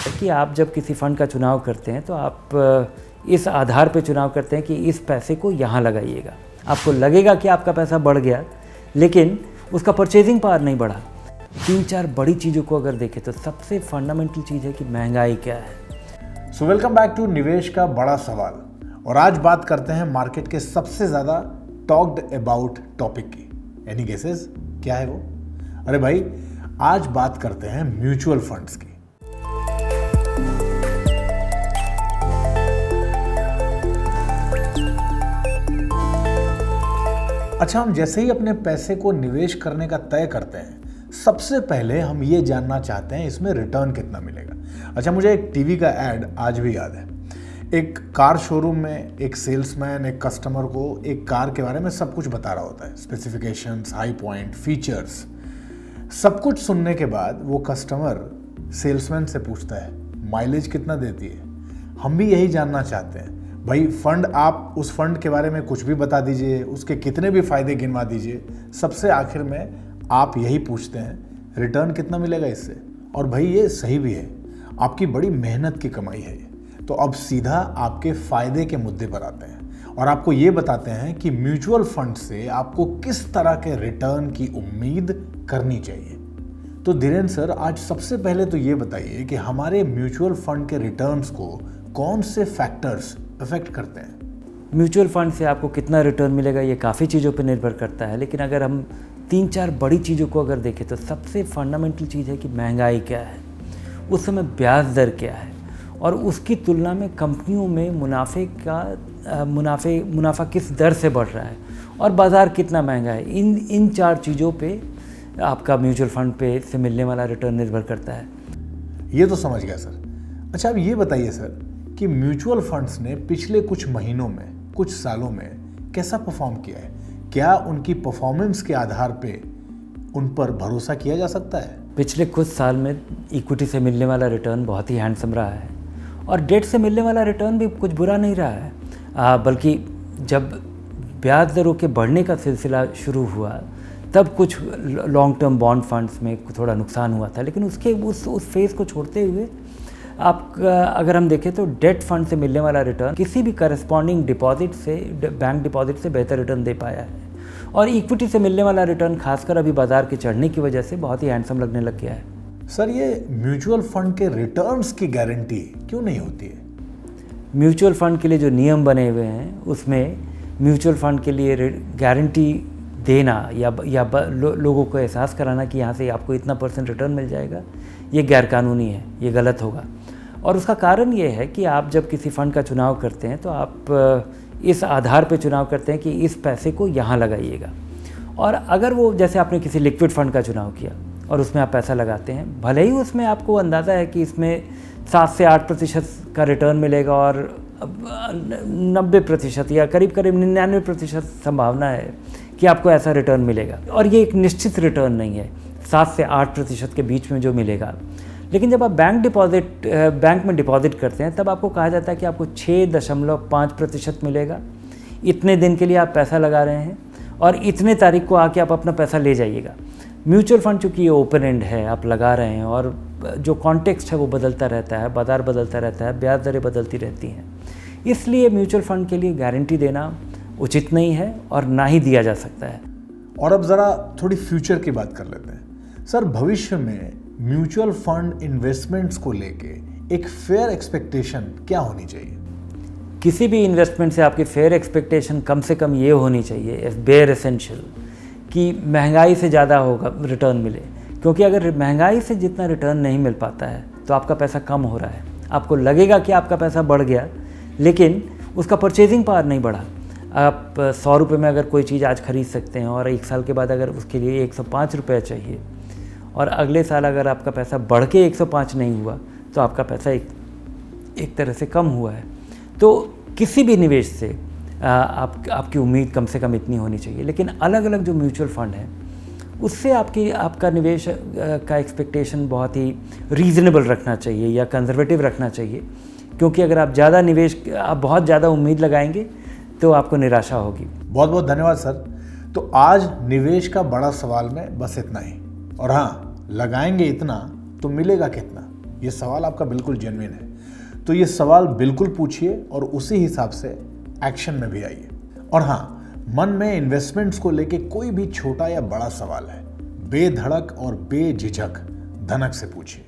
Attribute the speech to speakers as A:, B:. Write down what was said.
A: कि आप जब किसी फ़ंड का चुनाव करते हैं तो आप इस आधार पे चुनाव करते हैं कि इस पैसे को यहाँ लगाइएगा। आपको लगेगा कि आपका पैसा बढ़ गया, लेकिन उसका परचेजिंग पावर नहीं बढ़ा। 3-4 बड़ी चीज़ों को अगर देखें तो सबसे फंडामेंटल चीज़ है कि महंगाई क्या है।
B: सो वेलकम बैक टू निवेश का बड़ा सवाल। और आज बात करते हैं मार्केट के सबसे ज़्यादा टॉक्ड अबाउट टॉपिक की। एनी गेसेस क्या है वो? अरे भाई, आज बात करते हैं म्यूचुअल फंड्स की। अच्छा, हम जैसे ही अपने पैसे को निवेश करने का तय करते हैं, सबसे पहले हम ये जानना चाहते हैं इसमें रिटर्न कितना मिलेगा। अच्छा, मुझे एक टीवी का एड आज भी याद है। एक कार शोरूम में एक सेल्समैन एक कस्टमर को एक कार के बारे में सब कुछ बता रहा होता है, स्पेसिफिकेशंस, हाई पॉइंट, फीचर्स। सब कुछ सुनने के बाद वो कस्टमर सेल्समैन से पूछता है माइलेज कितना देती है। हम भी यही जानना चाहते हैं भाई, फंड, आप उस फंड के बारे में कुछ भी बता दीजिए, उसके कितने भी फायदे गिनवा दीजिए, सबसे आखिर में आप यही पूछते हैं रिटर्न कितना मिलेगा इससे। और भाई ये सही भी है, आपकी बड़ी मेहनत की कमाई है ये। तो अब सीधा आपके फायदे के मुद्दे पर आते हैं और आपको ये बताते हैं कि म्यूचुअल फंड से आपको किस तरह के रिटर्न की उम्मीद करनी चाहिए। तो धीरेन्द्र सर, आज सबसे पहले तो ये बताइए कि हमारे म्यूचुअल फंड के रिटर्न्स को कौन से फैक्टर्स अफेक्ट करते हैं?
A: म्यूचुअल फंड से आपको कितना रिटर्न मिलेगा ये काफ़ी चीज़ों पर निर्भर करता है, लेकिन अगर हम 3-4 बड़ी चीज़ों को अगर देखें तो सबसे फंडामेंटल चीज़ है कि महंगाई क्या है, उस समय ब्याज दर क्या है, और उसकी तुलना में कंपनियों में मुनाफा किस दर से बढ़ रहा है, और बाज़ार कितना महंगा है। इन 4 चीज़ों पे आपका म्यूचुअल फंड पे से मिलने वाला रिटर्न निर्भर करता है।
B: ये तो समझ गया सर। अच्छा, अब ये बताइए सर कि म्यूचुअल फंड्स ने पिछले कुछ महीनों में, कुछ सालों में कैसा परफॉर्म किया है? क्या उनकी परफॉर्मेंस के आधार पे उन पर भरोसा किया जा सकता है?
A: पिछले कुछ साल में इक्विटी से मिलने वाला रिटर्न बहुत ही हैंडसम रहा है, और डेट से मिलने वाला रिटर्न भी कुछ बुरा नहीं रहा है। बल्कि जब ब्याज दरों के बढ़ने का सिलसिला शुरू हुआ तब कुछ लॉन्ग टर्म बॉन्ड फंड्स में थोड़ा नुकसान हुआ था, लेकिन उसके उस फेज़ को छोड़ते हुए अगर हम देखें तो डेट फंड से मिलने वाला रिटर्न किसी भी करस्पॉन्डिंग डिपॉजिट से, बैंक डिपॉजिट से बेहतर रिटर्न दे पाया है। और इक्विटी से मिलने वाला रिटर्न खासकर अभी बाजार के चढ़ने की वजह से बहुत ही हैंडसम लगने लग गया है।
B: सर, ये म्यूचुअल फंड के रिटर्न्स की गारंटी क्यों नहीं होती है?
A: म्यूचुअल फंड के लिए जो नियम बने हुए हैं उसमें म्यूचुअल फंड के लिए गारंटी देना या लोगों को एहसास कराना कि यहाँ से आपको इतना % रिटर्न मिल जाएगा, ये गैरकानूनी है, ये गलत होगा। और उसका कारण ये है कि आप जब किसी फ़ंड का चुनाव करते हैं तो आप इस आधार पे चुनाव करते हैं कि इस पैसे को यहाँ लगाइएगा। और अगर वो, जैसे आपने किसी लिक्विड फ़ंड का चुनाव किया और उसमें आप पैसा लगाते हैं, भले ही उसमें आपको अंदाज़ा है कि इसमें 7 से 8% का रिटर्न मिलेगा और 90% या करीब 99% संभावना है कि आपको ऐसा रिटर्न मिलेगा, और ये एक निश्चित रिटर्न नहीं है 7 से 8% के बीच में जो मिलेगा। लेकिन जब आप बैंक में डिपॉजिट करते हैं तब आपको कहा जाता है कि आपको 6.5% मिलेगा। इतने दिन के लिए आप पैसा लगा रहे हैं और इतने तारीख को आके आप अपना पैसा ले जाइएगा। म्यूचुअल फंड चूँकि ये ओपन एंड है, आप लगा रहे हैं और जो कॉन्टेक्स्ट है वो बदलता रहता है, बाज़ार बदलता रहता है, ब्याज दरें बदलती रहती हैं, इसलिए म्यूचुअल फंड के लिए गारंटी देना उचित नहीं है और ना ही दिया जा सकता है।
B: और अब ज़रा थोड़ी फ्यूचर की बात कर लेते हैं। सर, भविष्य में म्यूचुअल फंड इन्वेस्टमेंट्स को लेके एक फेयर एक्सपेक्टेशन क्या होनी चाहिए?
A: किसी भी इन्वेस्टमेंट से आपकी फेयर एक्सपेक्टेशन कम से कम ये होनी चाहिए, बेयर एसेंशियल, कि महंगाई से ज़्यादा होगा रिटर्न मिले। क्योंकि अगर महंगाई से जितना रिटर्न नहीं मिल पाता है तो आपका पैसा कम हो रहा है। आपको लगेगा कि आपका पैसा बढ़ गया, लेकिन उसका परचेजिंग पावर नहीं बढ़ा। आप 100 रुपये में अगर कोई चीज़ आज खरीद सकते हैं और 1 साल के बाद अगर उसके लिए 105 रुपये चाहिए, और अगले साल अगर आपका पैसा बढ़ के 105 नहीं हुआ तो आपका पैसा एक तरह से कम हुआ है। तो किसी भी निवेश से आपकी उम्मीद कम से कम इतनी होनी चाहिए। लेकिन अलग अलग जो म्यूचुअल फंड हैं उससे आपका निवेश का एक्सपेक्टेशन बहुत ही रीज़नेबल रखना चाहिए या कंजर्वेटिव रखना चाहिए, क्योंकि अगर आप बहुत ज़्यादा उम्मीद लगाएंगे तो आपको निराशा होगी।
B: बहुत बहुत धन्यवाद सर। तो आज निवेश का बड़ा सवाल में बस इतना ही। और हाँ, लगाएंगे इतना तो मिलेगा कितना, ये सवाल आपका बिल्कुल जेन्युइन है। तो ये सवाल बिल्कुल पूछिए और उसी हिसाब से एक्शन में भी आइए। और हाँ, मन में इन्वेस्टमेंट्स को लेके कोई भी छोटा या बड़ा सवाल है, बेधड़क और बेझिझक धनक से पूछिए।